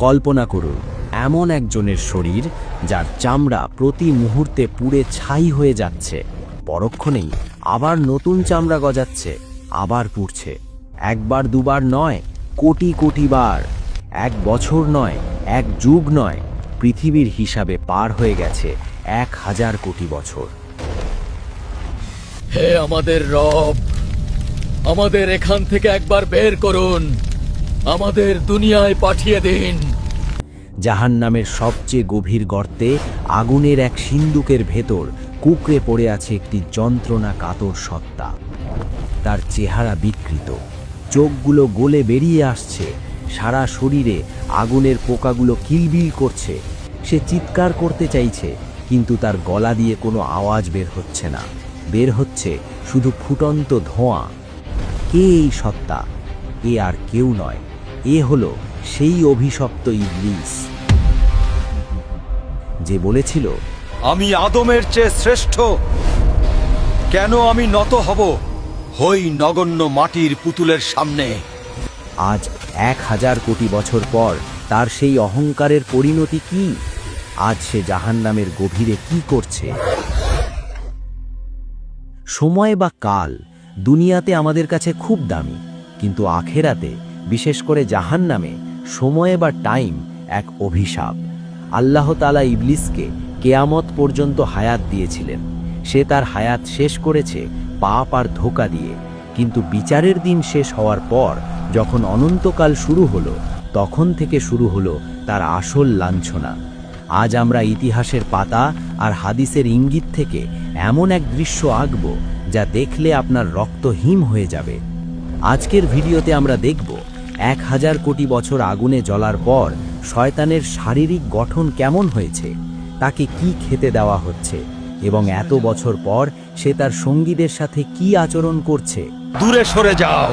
কল্পনা করুন এমন একজনের শরীর যার চামড়া প্রতি মুহূর্তে পুড়ে ছাই হয়ে যাচ্ছে, পরক্ষণেই আবার নতুন চামড়া গজাচ্ছে, আবার পুড়ছে। একবার দুবার নয়, কোটি কোটি বার। 1 বছর নয়, 1 যুগ নয়, পৃথিবীর হিসাবে পার হয়ে গেছে 1000 কোটি বছর। হে আমাদের রব, আমাদের এখান থেকে একবার বের করুন, আমাদের দুনিয়ায় পাঠিয়ে দিন। জাহান্নামের সবচেয়ে গভীর গর্তে আগুনের এক সিন্দুকের ভেতর কুঁকড়ে পড়ে আছে একটি যন্ত্রণা কাতর সত্তা। তার চেহারা বিকৃত, চোখগুলো গলে বেরিয়ে আসছে, সারা শরীরে আগুনের পোকাগুলো কিলবিল করছে। সে চিৎকার করতে চাইছে, কিন্তু তার গলা দিয়ে কোনো আওয়াজ বের হচ্ছে না। বের হচ্ছে শুধু ফুটন্ত ধোঁয়া। কে এই সত্তা? এ আর কেউ নয়, এ হলো সেই অভিশপ্ত ইবলিস যে বলেছিল, আমি আদমের চেয়ে শ্রেষ্ঠ। কেন আমি নত হব হই নগণ্য মাটির পুতুলের সামনে? আজ 1000 কোটি বছর পর তার সেই অহংকারের পরিণতি কি? আজ সে জাহান্নামের গভীরে কি করছে? সময় বা কাল দুনিয়াতে আমাদের কাছে খুব দামি, কিন্তু আখেরাতে, বিশেষ করে জাহান্নামে, সময় বা টাইম এক অভিশাপ। আল্লাহ তাআলা ইবলিসকে কেয়ামত পর্যন্ত হায়াত দিয়েছিলেন। সে তার হায়াত শেষ করেছে পাপ আর ধোঁকা দিয়ে, কিন্তু বিচারের দিন শেষ হওয়ার পর যখন অনন্তকাল শুরু হলো, তখন থেকে শুরু হলো তার আসল লাঞ্ছনা। আজ আমরা ইতিহাসের পাতা আর হাদিসের ইঙ্গিত থেকে এমন এক দৃশ্য আঁকব যা দেখলে আপনার রক্ত হিম হয়ে যাবে। আজকের ভিডিওতে আমরা দেখব 1000 কোটি বছর আগুনে জ্বলার পর শয়তানের শারীরিক গঠন কেমন হয়েছে, তাকে কি খেতে দেওয়া হচ্ছে, এবং এত বছর পর সে তার সঙ্গীদের সাথে কি আচরণ করছে। দূরে সরে যাও।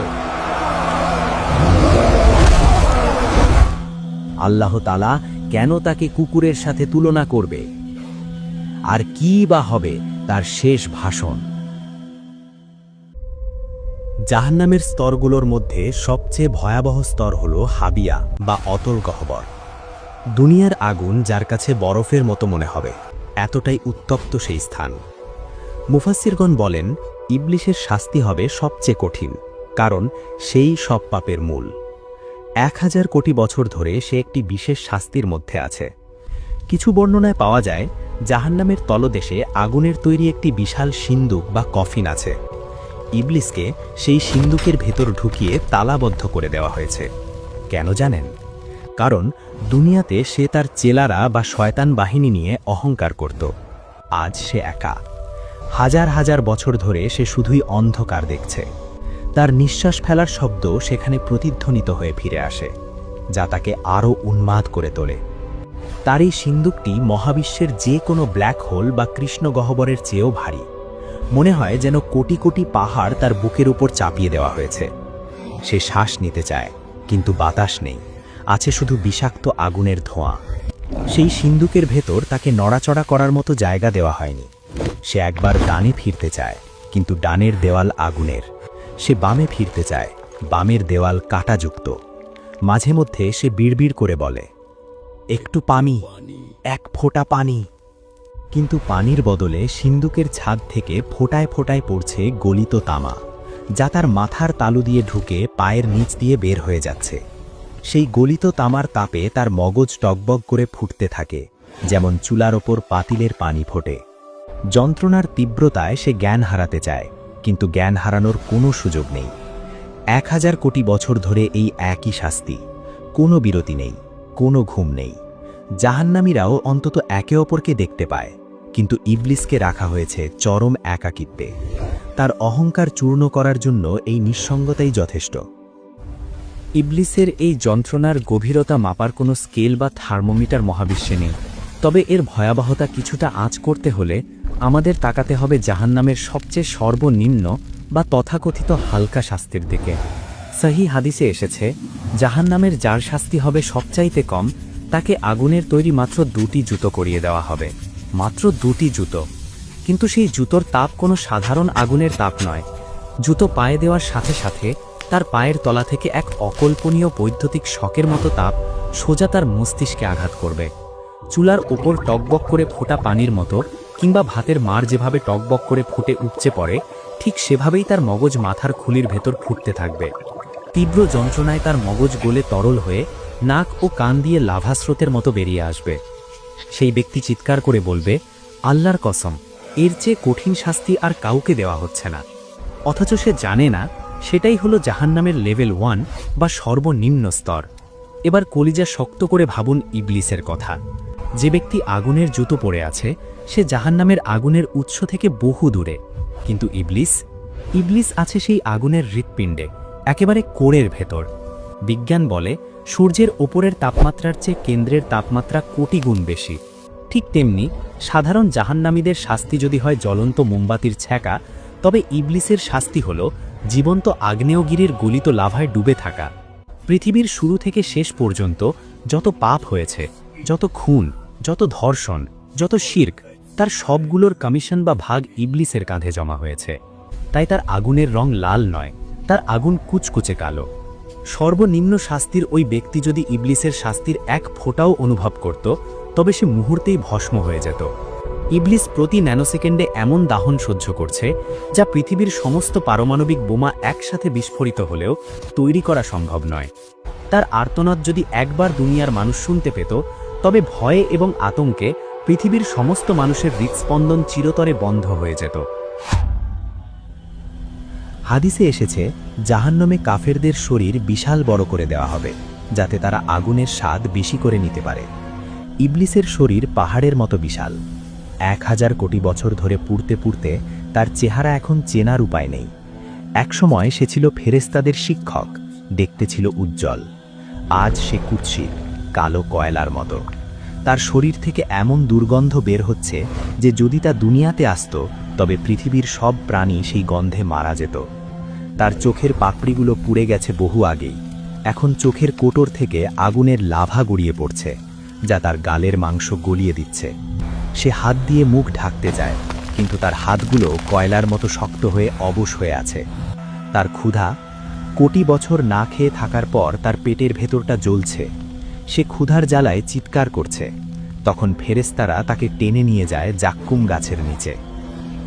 আল্লাহ তাআলা কেন তাকে কুকুরের সাথে তুলনা করবে, আর কি বা হবে তার শেষ ভাষণ? জাহান্নামের স্তরগুলোর মধ্যে সবচেয়ে ভয়াবহ স্তর হল হাবিয়া বা অতল গহ্বর। দুনিয়ার আগুন যার কাছে বরফের মতো মনে হবে, এতটাই উত্তপ্ত সেই স্থান। মুফাসসিরগণ বলেন, ইবলিসের শাস্তি হবে সবচেয়ে কঠিন, কারণ সেই সব পাপের মূল। 1000 কোটি বছর ধরে সে একটি বিশেষ শাস্তির মধ্যে আছে। কিছু বর্ণনায় পাওয়া যায় জাহান্নামের তলদেশে আগুনের তৈরি একটি বিশাল সিন্দুক বা কফিন আছে। ইবলিসকে সেই সিন্দুকের ভেতর ঢুকিয়ে তালাবদ্ধ করে দেওয়া হয়েছে। কেন জানেন? কারণ দুনিয়াতে সে তার চেলারা বা শয়তান বাহিনী নিয়ে অহংকার করত। আজ সে একা। হাজার হাজার বছর ধরে সে শুধুই অন্ধকার দেখছে। তার নিঃশ্বাস ফেলার শব্দ সেখানে প্রতিধ্বনিত হয়ে ফিরে আসে, যা তাকে আরও উন্মাদ করে তোলে। তার এই সিন্দুকটি মহাবিশ্বের যে কোনো ব্ল্যাক হোল বা কৃষ্ণ গহ্বরের চেয়েও ভারী। মনে হয় যেন কোটি কোটি পাহাড় তার বুকের উপর চাপিয়ে দেওয়া হয়েছে। সে শ্বাস নিতে চায়, কিন্তু বাতাস নেই, আছে শুধু বিষাক্ত আগুনের ধোঁয়া। সেই সিন্দুকের ভেতর তাকে নড়াচড়া করার মতো জায়গা দেওয়া হয়নি। সে একবার ডানে ফিরতে চায়, কিন্তু ডানের দেওয়াল আগুনের। সে বামে ফিরতে চায়, বামের দেওয়াল কাঁটাযুক্ত। মাঝে মধ্যে সে বিড়বিড় করে বলে, একটু পানি, এক ফোঁটা পানি। কিন্তু পানির বদলে সিন্দুকের ছাদ থেকে ফোঁটায় ফোঁটায় পড়ছে গলিত তামা, যা তার মাথার তালু দিয়ে ঢুকে পায়ের নিচ দিয়ে বের হয়ে যাচ্ছে। সেই গলিত তামার তাপে তার মগজ টগবগ করে ফুটতে থাকে, যেমন চুলার ওপর পাতিলের পানি ফোটে। যন্ত্রণার তীব্রতায় সে জ্ঞান হারাতে চায়, কিন্তু জ্ঞান হারানোর কোনো সুযোগ নেই। 1000 কোটি বছর ধরে এই একই শাস্তি, কোনো বিরতি নেই, কোনো ঘুম নেই। জাহান্নামীরাও অন্তত একে অপরকে দেখতে পায়, কিন্তু ইবলিসকে রাখা হয়েছে চরম একাকিত্বে। তার অহংকার চূর্ণ করার জন্য এই নিঃসঙ্গতাই যথেষ্ট। ইবলিসের এই যন্ত্রণার গভীরতা মাপার কোনো স্কেল বা থার্মোমিটার মহাবিশ্বে নেই। তবে এর ভয়াবহতা কিছুটা আঁচ করতে হলে আমাদের তাকাতে হবে জাহান্নামের সবচেয়ে সর্বনিম্ন বা তথাকথিত হালকা শাস্তির দিকে। সহিহ হাদিসে এসেছে, জাহান্নামের যার শাস্তি হবে সবচাইতে কম, তাকে আগুনের তৈরি মাত্র 2টি জুতো করিয়ে দেওয়া হবে। মাত্র 2টি জুতো। কিন্তু সেই জুতোর তাপ কোনো সাধারণ আগুনের তাপ নয়। জুতো পায়ে দেওয়ার সাথে সাথে তার পায়ের তলা থেকে এক অকল্পনীয় বৈদ্যুতিক শকের মতো তাপ সোজা তার মস্তিষ্কে আঘাত করবে। চুলার ওপর টকবক করে ফোটা পানির মতো কিংবা ভাতের মার যেভাবে টকবক করে ফুটে উপচে পড়ে, ঠিক সেভাবেই তার মগজ মাথার খুলির ভেতর ফুটতে থাকবে। তীব্র যন্ত্রণায় তার মগজ গলে তরল হয়ে নাক ও কান দিয়ে লাভা স্রোতের মতো বেরিয়ে আসবে। সেই ব্যক্তি চিৎকার করে বলবে, আল্লাহর কসম, এর চেয়ে কঠিন শাস্তি আর কাউকে দেওয়া হচ্ছে না। অথচ সে জানে না সেটাই হলো জাহান্নামের লেভেল 1 বা সর্বনিম্ন স্তর। এবার কলিজা শক্ত করে ভাবুন ইবলিসের কথা। যে ব্যক্তি আগুনের জুতো পরে আছে সে জাহান্নামের আগুনের উৎস থেকে বহু দূরে, কিন্তু ইবলিস আছে সেই আগুনের হৃৎপিণ্ডে, একেবারে কোরের ভেতর। বিজ্ঞান বলে সূর্যের ওপরের তাপমাত্রার চেয়ে কেন্দ্রের তাপমাত্রা কোটি গুণ বেশি। ঠিক তেমনি সাধারণ জাহান্নামীদের শাস্তি যদি হয় জ্বলন্ত মোমবাতির ছ্যাঁকা, তবে ইবলিসের শাস্তি হল জীবন্ত আগ্নেয়গিরির গলিত লাভায় ডুবে থাকা। পৃথিবীর শুরু থেকে শেষ পর্যন্ত যত পাপ হয়েছে, যত খুন, যত ধর্ষণ, যত শিরক, তার সবগুলোর কমিশন বা ভাগ ইবলিসের কাঁধে জমা হয়েছে। তাই তার আগুনের রং লাল নয়, তার আগুন কুচকুচে কালো। সর্বনিম্ন শাস্তির ওই ব্যক্তি যদি ইবলিসের শাস্তির এক ফোঁটাও অনুভব করত, তবে সে মুহূর্তেই ভস্ম হয়ে যেত। ইবলিস প্রতি ন্যানোসেকেন্ডে এমন দাহন সহ্য করছে যা পৃথিবীর সমস্ত পারমাণবিক বোমা একসাথে বিস্ফোরিত হলেও তৈরি করা সম্ভব নয়। তার আর্তনাদ যদি একবার দুনিয়ার মানুষ শুনতে পেত, তবে ভয়ে এবং আতঙ্কে পৃথিবীর সমস্ত মানুষের হৃৎস্পন্দন চিরতরে বন্ধ হয়ে যেত। হাদিসে এসেছে, জাহান্নামে কাফেরদের শরীর বিশাল বড় করে দেওয়া হবে, যাতে তারা আগুনের স্বাদ বেশি করে নিতে পারে। ইবলিসের শরীর পাহাড়ের মতো বিশাল। 1000 কোটি বছর ধরে পুড়তে পুড়তে তার চেহারা এখন চেনার উপায় নেই। একসময় সে ছিল ফেরেশতাদের শিক্ষক, দেখতে ছিল উজ্জ্বল। আজ সে কুৎসিত, কালো কয়লার মতো। তার শরীর থেকে এমন দুর্গন্ধ বের হচ্ছে যে যদি তা দুনিয়াতে আসত, তবে পৃথিবীর সব প্রাণী সেই গন্ধে মারা যেত। তার চোখের পাপড়িগুলো পুড়ে গেছে বহু আগেই। এখন চোখের কোটর থেকে আগুনের লাভা গড়িয়ে পড়ছে, যা তার গালের মাংস গলিয়ে দিচ্ছে। সে হাত দিয়ে মুখ ঢাকতে চায়, কিন্তু তার হাতগুলো কয়লার মতো শক্ত হয়ে অবশ হয়ে আছে। তার ক্ষুধা, কোটি বছর না খেয়ে থাকার পর তার পেটের ভেতরটা জ্বলছে। সে ক্ষুধার জ্বালায় চিৎকার করছে। তখন ফেরেশতারা তাকে টেনে নিয়ে যায় জাক্কুম গাছের নিচে।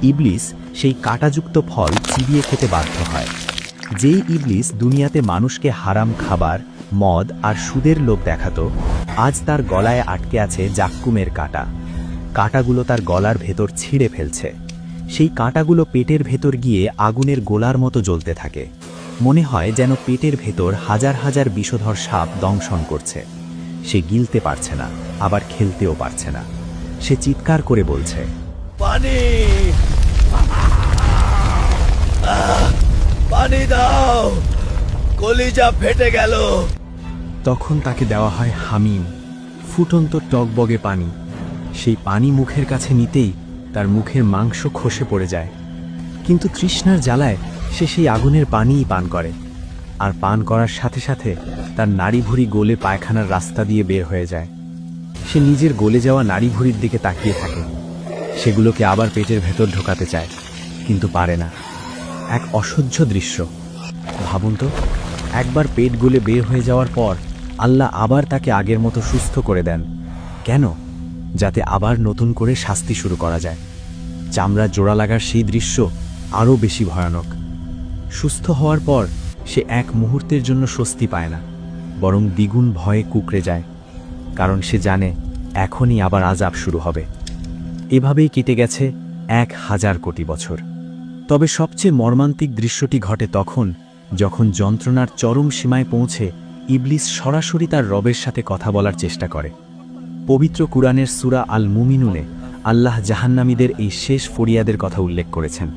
ইবলিস সেই কাঁটাযুক্ত ফল চিবিয়ে খেতে বাধ্য হয়। যেই ইবলিস দুনিয়াতে মানুষকে হারাম খাবার, মদ আর সুদের লোভ দেখাতো, আজ তার গলায় আটকে আছে জাক্কুমের কাঁটা। কাঁটাগুলো তার গলার ভেতর ছিঁড়ে ফেলছে। সেই কাঁটাগুলো পেটের ভেতর গিয়ে আগুনের গোলার মতো জ্বলতে থাকে। মনে হয় যেন পেটের ভেতর হাজার হাজার বিষধর সাপ দংশন করছে। সে গিলতে পারছে না, আবার খেলতেও পারছে না। সে চিৎকার করে বলছে, পানি, পানি দাও, কলিজা ফেটে গেল। তখন তাকে দেওয়া হয় হামিম, ফুটন্ত টকবগে পানি। সেই পানি মুখের কাছে নিতেই তার মুখের মাংস খসে পড়ে যায়। কিন্তু তৃষ্ণার জ্বালায় সে সেই আগুনের পানিই পান করে। আর পান করার সাথে সাথে তার নাড়িভুঁড়ি গলে পায়খানার রাস্তা দিয়ে বের হয়ে যায়। সে নিজের গলে যাওয়া নাড়িভুঁড়ির দিকে তাকিয়ে থাকে। সেগুলোকে আবার পেটের ভেতর ঢোকাতে চায়, কিন্তু পারে না। এক অসহ্য দৃশ্য। ভাবুন তো, একবার পেট গলে বের হয়ে যাওয়ার পর আল্লাহ আবার তাকে আগের মতো সুস্থ করে দেন। কেন? যাতে আবার নতুন করে শাস্তি শুরু করা যায়। চামড়া জোড়া লাগার সেই দৃশ্য আরও বেশি ভয়ানক। সুস্থ হওয়ার পর সে এক মুহূর্তের জন্য স্বস্তি পায় না, বরং দ্বিগুণ ভয়ে কুঁকড়ে যায়। কারণ সে জানে এখনই আবার আযাব শুরু হবে। এভাবেই কেটে গেছে 1000 কোটি বছর। তবে সবচেয়ে মর্মান্তিক দৃশ্যটি ঘটে তখন, যখন যন্ত্রণার চরম সীমায় পৌঁছে ইবলিস সরাসরি তার রবের সাথে কথা বলার চেষ্টা করে। পবিত্র কুরআনের সূরা আল মুমিনুনে আল্লাহ জাহান্নামীদের এই শেষ ফরিয়াদের কথা উল্লেখ করেছেন।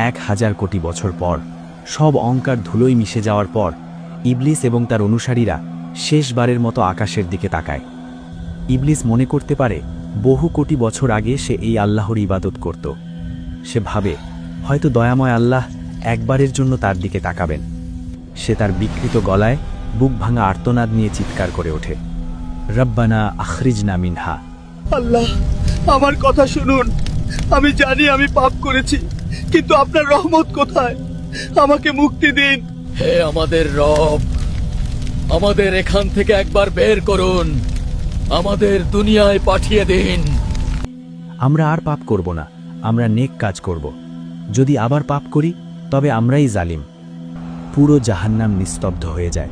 1000 কোটি বছর পর, সব অহংকার ধুলোয় মিশে যাওয়ার পর, ইবলিস এবং তার অনুসারীরা শেষবারের মতো আকাশের দিকে তাকায়। ইবলিস মনে করতে পারে বহু কোটি বছর আগে সে এই আল্লাহর ইবাদত করত। সে ভাবে হয়তো দয়াময় আল্লাহ একবারের জন্য তার দিকে তাকাবেন। সে তার বিকৃত গলায় বুক ভাঙা আর্তনাদ নিয়ে চিৎকার করে ওঠে, রব্বানা আখরিজনা মিনহা। আল্লাহ, আমার কথা শুনুন। আমি জানি আমি পাপ করেছি, কিন্তু আপনার রহমত কোথায়? আমাকে মুক্তি দিন। হে আমাদের রব, আমাদের এখান থেকে একবার বের করুন, আমাদের দুনিয়ায় পাঠিয়ে দিন। আমরা আর পাপ করব না, আমরা নেক কাজ করব। যদি আবার পাপ করি তবে আমরাই জালিম। পুরো জাহান্নাম নিস্তব্ধ হয়ে যায়।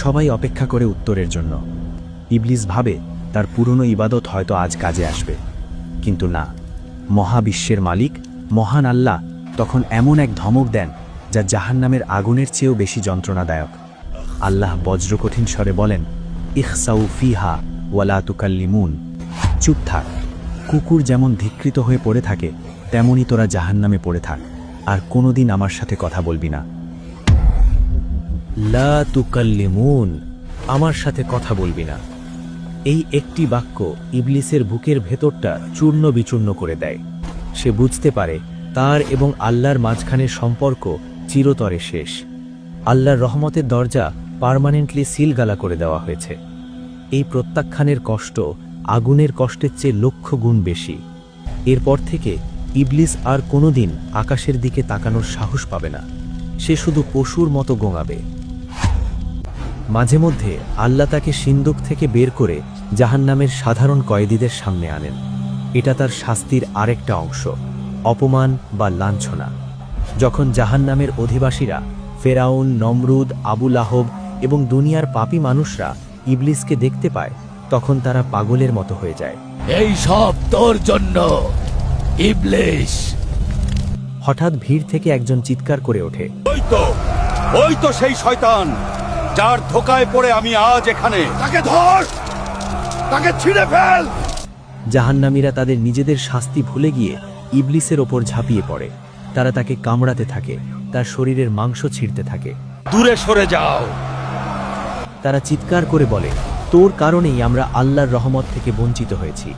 সবাই অপেক্ষা করে উত্তরের জন্য। ইবলিস ভাবে তার পুরনো ইবাদত হয়তো আজ কাজে আসবে, কিন্তু না। মহাবিশ্বের মালিক মহান আল্লাহ তখন এমন এক ধমক দেন যা জাহান্নামের আগুনের চেয়েও বেশি যন্ত্রণাদায়ক। আল্লাহ বজ্রকঠিন স্বরে বলেন, ইখসাউ ফিহা ওয়ালা তুকাল্লিমুন। চুপ থাক। কুকুর যেমন ধিক্কৃত হয়ে পড়ে থাকে, তেমনি তোরা জাহান্নামে পড়ে থাক, আর কোনোদিন আমার সাথে কথা বলবি না। লা তুকাল্লিমুন, আমার সাথে কথা বলবি না। এই একটি বাক্য ইবলিসের বুকের ভেতরটা চূর্ণ বিচূর্ণ করে দেয়। সে বুঝতে পারে তার এবং আল্লাহর মাঝখানের সম্পর্ক চিরতরে শেষ। আল্লাহর রহমতের দরজা পার্মানেন্টলি সিলগালা করে দেওয়া হয়েছে। এই প্রত্যাখ্যানের কষ্ট আগুনের কষ্টের চেয়ে লক্ষ গুণ বেশি। এরপর থেকে ইবলিস আর কোনোদিন আকাশের দিকে তাকানোর সাহস পাবে না। সে শুধু পশুর মতো গোঙাবে। মাঝে মধ্যে আল্লাহ তাকে সিন্দুক থেকে বের করে জাহান্নামের সাধারণ কয়েদিদের সামনে আনেন। এটা তার শাস্তির আরেকটা অংশ, অপমান বা লাঞ্ছনা। যখন জাহান্নামের অধিবাসীরা ফেরাউন, নমরুদ, আবু লাহব এবং দুনিয়ার পাপী মানুষরা ইবলিসকে দেখতে পায়, তখন তারা পাগলের মতো হয়ে যায়। এই সব তোর জন্য ইবলিস। হঠাৎ ভিড় থেকে একজন চিৎকার করে ওঠে, ওই তো সেই শয়তান যার ধোকায় পড়ে আমি আজ এখানে। তাকে ধর, তাকে ছিঁড়ে ফেল। জাহান্নামীরা তাদের নিজেদের শাস্তি ভুলে গিয়ে ইবলিসের ওপর ঝাঁপিয়ে পড়ে। তারা তাকে কামড়াতে থাকে, তার শরীরের মাংস ছিঁড়তে থাকে। দূরে সরে যাও। তারা চিৎকার করে বলে, তোর কারণেই আমরা আল্লাহর রহমত থেকে বঞ্চিত হয়েছি।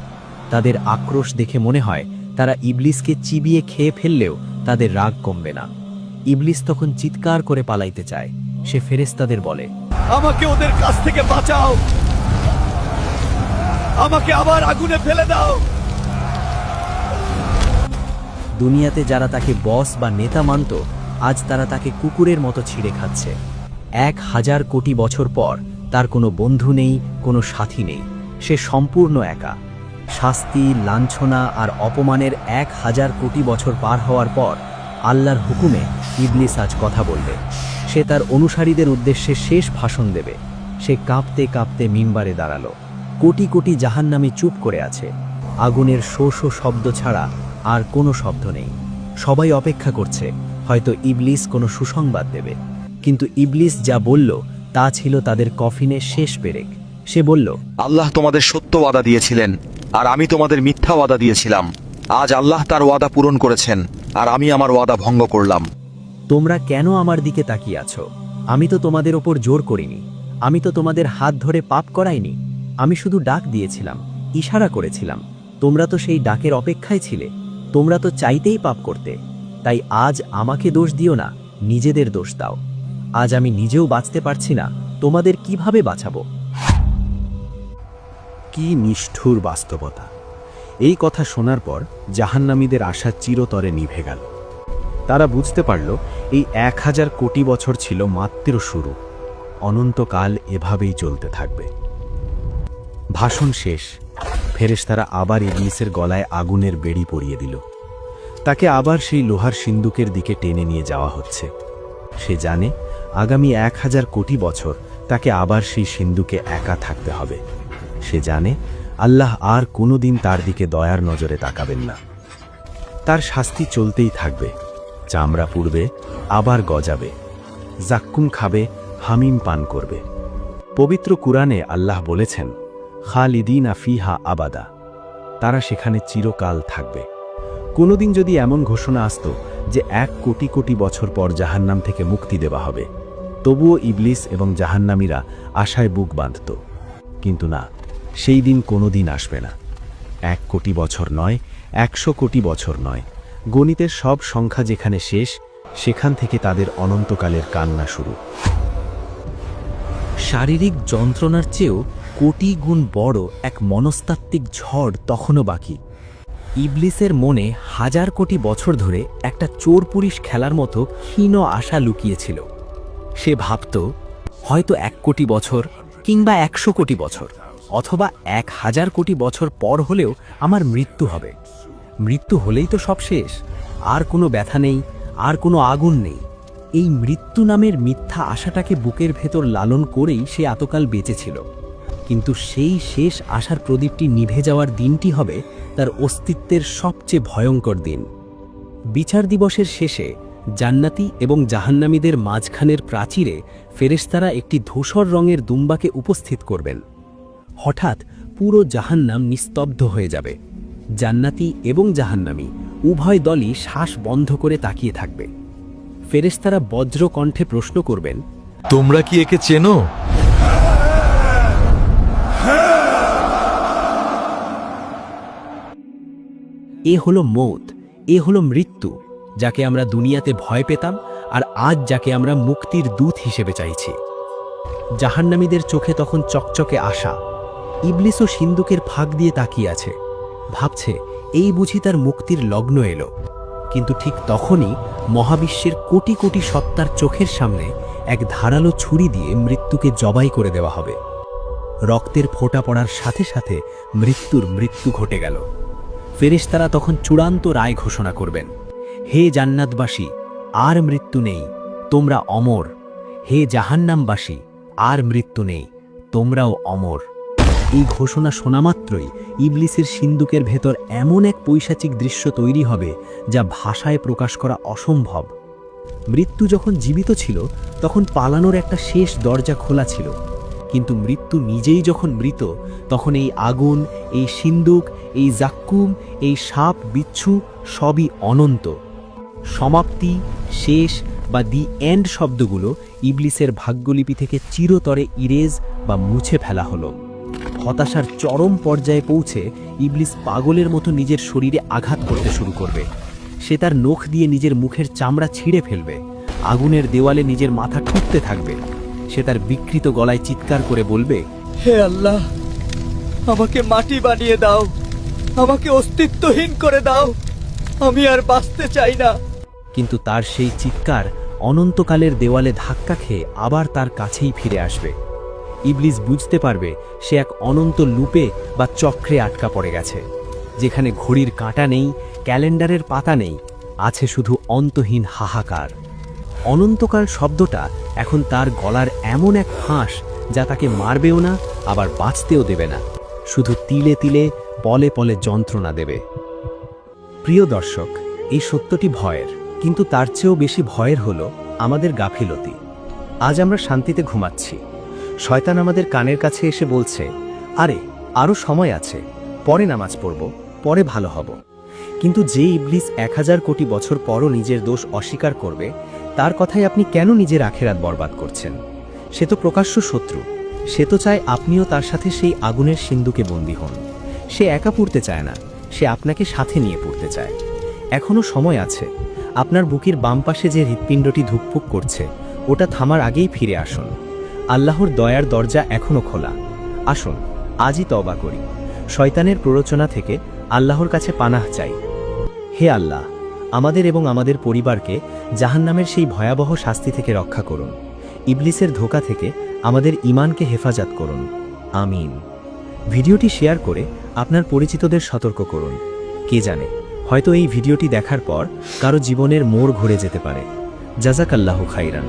তাদের আক্রোশ দেখে মনে হয় তারা ইবলিসকে চিবিয়ে খেয়ে ফেললেও তাদের রাগ কমবে না। ইবলিস তখন চিৎকার করে পালাইতে চায়। সে ফেরেশতাদের বলে, আমাকে ওদের কাছ থেকে বাঁচাও, আমাকে আবার আগুনে ফেলে দাও। দুনিয়াতে যারা তাকে বস বা নেতা মানত, আজ তারা তাকে কুকুরের মতো ছিঁড়ে খাচ্ছে। 1000 কোটি বছর পর তার কোনো বন্ধু নেই, কোনো সাথী নেই। সে সম্পূর্ণ একা। শাস্তি, লাঞ্ছনা আর অপমানের 1000 কোটি বছর পার হওয়ার পর আল্লাহর হুকুমে ইবলিস আজ কথা বলবে। সে তার অনুসারীদের উদ্দেশ্যে শেষ ভাষণ দেবে। সে কাঁপতে কাঁপতে মিম্বারে দাঁড়ালো। কোটি কোটি জাহান্নামী চুপ করে আছে। আগুনের শো শো শব্দ ছাড়া আর কোনো শব্দ নেই। সবাই অপেক্ষা করছে, হয়তো ইবলিস কোনো সুসংবাদ দেবে। কিন্তু ইবলিস যা বলল তা ছিল তাদের কফিনের শেষ পেরেক। সে বলল, আল্লাহ তোমাদের সত্য ওয়াদা দিয়েছিলেন, আর আমি তোমাদের মিথ্যা ওয়াদা দিয়েছিলাম। আজ আল্লাহ তার ওয়াদা পূরণ করেছেন, আর আমি আমার ওয়াদা ভঙ্গ করলাম। তোমরা কেন আমার দিকে তাকিয়ে আছো? আমি তো তোমাদের ওপর জোর করিনি। আমি তো তোমাদের হাত ধরে পাপ করাইনি। আমি শুধু ডাক দিয়েছিলাম, ইশারা করেছিলাম। তোমরা তো সেই ডাকের অপেক্ষায় ছিলে। তোমরা তো চাইতেই পাপ করতে। তাই আজ আমাকে দোষ দিও না, নিজেদের দোষ দাও। আজ আমি নিজেও বাঁচতে পারছি না, তোমাদের কিভাবে বাঁচাবো? কি নিষ্ঠুর বাস্তবতা! এই কথা শোনার পর জাহান্নামীদের আশা চিরতরে নিভে গেল। তারা বুঝতে পারল এই 1000 কোটি বছর ছিল মাত্র শুরু। অনন্তকাল এভাবেই চলতে থাকবে। ভাষণ শেষ। ফেরেশতারা আবার ইবলিসের গলায় আগুনের বেড়ি পরিয়ে দিল। তাকে আবার সেই লোহার সিন্দুকের দিকে টেনে নিয়ে যাওয়া হচ্ছে। সে জানে আগামী 1000 কোটি বছর তাকে আবার সেই সিন্দুকে একা থাকতে হবে। সে জানে আল্লাহ আর কোনোদিন তার দিকে দয়ার নজরে তাকাবেন না। তার শাস্তি চলতেই থাকবে। চামড়া পুড়বে, আবার গজাবে, জাক্কুম খাবে, হামিম পান করবে। পবিত্র কুরআনে আল্লাহ বলেছেন, খালিদিনা ফিহা আবাদা। তারা সেখানে চিরকাল থাকবে। কোনোদিন যদি এমন ঘোষণা আসত যে 1 কোটি কোটি বছর পর জাহান্নাম থেকে মুক্তি দেওয়া হবে, তবুও ইবলিস এবং জাহান্নামীরা আশায় বুক বাঁধত। কিন্তু না, সেই দিন কোনোদিন আসবে না। 1 কোটি বছর নয়, 100 কোটি বছর নয়। গণিতের সব সংখ্যা যেখানে শেষ, সেখান থেকে তাদের অনন্তকালের কান্না শুরু। শারীরিক যন্ত্রণার চেয়েও কোটি গুণ বড় এক মনস্তাত্ত্বিক ঝড় তখনও বাকি। ইবলিসের মনে 1000 কোটি বছর ধরে একটা চোর পুলিশ খেলার মতো ক্ষীণ আশা লুকিয়েছিল। সে ভাবত হয়তো 1 কোটি বছর কিংবা 100 কোটি বছর অথবা 1000 কোটি বছর পর হলেও আমার মৃত্যু হবে। মৃত্যু হলেই তো সব শেষ, আর কোনো ব্যথা নেই, আর কোনো আগুন নেই। এই মৃত্যু নামের মিথ্যা আশাটাকে বুকের ভেতর লালন করেই সে এতকাল বেঁচেছিল। কিন্তু সেই শেষ আশার প্রদীপটি নিভে যাওয়ার দিনটি হবে তার অস্তিত্বের সবচেয়ে ভয়ঙ্কর দিন। বিচার দিবসের শেষে জান্নাতি এবং জাহান্নামীদের মাঝখানের প্রাচীরে ফেরেশতারা একটি ধূসর রঙের দুম্বাকে উপস্থিত করবেন। হঠাৎ পুরো জাহান্নাম নিস্তব্ধ হয়ে যাবে। জান্নাতি এবং জাহান্নামী উভয় দলই শ্বাস বন্ধ করে তাকিয়ে থাকবে। ফেরেশতারা বজ্র কণ্ঠে প্রশ্ন করবেন, তোমরা কি একে চেনো? এ হলো মৌত, এ হলো মৃত্যু, যাকে আমরা দুনিয়াতে ভয় পেতাম আর আজ যাকে আমরা মুক্তির দূত হিসেবে চাইছি। জাহান্নামীদের চোখে তখন চকচকে আশা। ইবলিসও সিন্দুকের ফাঁক দিয়ে তাকিয়ে আছে, ভাবছে এই বুঝি তার মুক্তির লগ্ন এলো। কিন্তু ঠিক তখনই মহাবিশ্বের কোটি কোটি সত্তার চোখের সামনে এক ধারালো ছুরি দিয়ে মৃত্যুকে জবাই করে দেওয়া হবে। রক্তের ফোঁটা পড়ার সাথে সাথে মৃত্যু ঘটে গেল। ফেরেশতারা তখন চূড়ান্ত রায় ঘোষণা করবেন, হে জান্নাতবাসী, আর মৃত্যু নেই, তোমরা অমর। হে জাহান্নামবাসী, আর মৃত্যু নেই, তোমরাও অমর। এই ঘোষণা শোনামাত্রই ইবলিসের সিন্দুকের ভেতর এমন এক পৈশাচিক দৃশ্য তৈরি হবে যা ভাষায় প্রকাশ করা অসম্ভব। মৃত্যু যখন জীবিত ছিল তখন পালানোর একটা শেষ দরজা খোলা ছিল, কিন্তু মৃত্যু নিজেই যখন মৃত তখন এই আগুন, এই সিন্দুক, এই জাক্কুম, এই সাপ বিচ্ছু সবই অনন্ত। সমাপ্তি, শেষ বা দি এন্ড শব্দগুলো ইবলিসের ভাগ্যলিপি থেকে চিরতরে ইরেজ বা মুছে ফেলা হলো। হতাশার চরম পর্যায়ে পৌঁছে ইবলিস পাগলের মতো নিজের শরীরে আঘাত করতে শুরু করবে। সে তার নখ দিয়ে নিজের মুখের চামড়া ছিঁড়ে ফেলবে, আগুনের দেওয়ালে নিজের মাথা ঠুকতে থাকবে। সে তার বিকৃত গলায় চিৎকার করে বলবে, হে আল্লাহ, আমাকে মাটি বানিয়ে দাও, আমাকে অস্তিত্বহীন করে দাও, আমি আর বাঁচতে চাই না। কিন্তু তার সেই চিৎকার অনন্তকালের দেওয়ালে ধাক্কা খেয়ে আবার তার কাছেই ফিরে আসবে। ইবলিস বুঝতে পারবে সে এক অনন্ত লুপে বা চক্রে আটকা পড়ে গেছে, যেখানে ঘড়ির কাঁটা নেই, ক্যালেন্ডারের পাতা নেই, আছে শুধু অন্তহীন হাহাকার। অনন্তকাল শব্দটা এখন তার গলার এমন এক ফাঁস যা তাকে মারবেও না, আবার বাঁচতেও দেবে না, শুধু তিলে তিলে পলে পলে যন্ত্রণা দেবে। প্রিয় দর্শক, এই সত্যটি ভয়ের, কিন্তু তার চেয়েও বেশি ভয়ের হলো আমাদের গাফিলতি। আজ আমরা শান্তিতে ঘুমাচ্ছি, শয়তান আমাদের কানের কাছে এসে বলছে, আরে আরও সময় আছে, পরে নামাজ পড়ব, পরে ভালো হব। কিন্তু যে ইবলিস 1000 কোটি বছর পরও নিজের দোষ অস্বীকার করবে, তার কথাই আপনি কেন নিজের আখেরাত বরবাদ করছেন? সে তো প্রকাশ্য শত্রু। সে তো চায় আপনিও তার সাথে সেই আগুনের সিন্দুকে বন্দী হন। সে একা পুড়তে চায় না, সে আপনাকে সাথে নিয়ে পুড়তে চায়। এখনও সময় আছে। আপনার বুকের বাম পাশে যে হৃৎপিণ্ডটি ধুকপুক করছে, ওটা থামার আগেই ফিরে আসুন। আল্লাহর দয়ার দরজা এখনও খোলা। আসুন আজই তওবা করি, শয়তানের প্ররোচনা থেকে আল্লাহর কাছে পানাহ চাই। হে আল্লাহ, আমাদের এবং আমাদের পরিবারকে জাহান্নামের সেই ভয়াবহ শাস্তি থেকে রক্ষা করুন। ইবলিসের ধোঁকা থেকে আমাদের ঈমানকে হেফাজত করুন। আমিন। ভিডিওটি শেয়ার করে আপনার পরিচিতদের সতর্ক করুন। কে জানে, হয়তো এই ভিডিওটি দেখার পর কারো জীবনের মোড় ঘুরে যেতে পারে। জাযাকাল্লাহু খাইরান।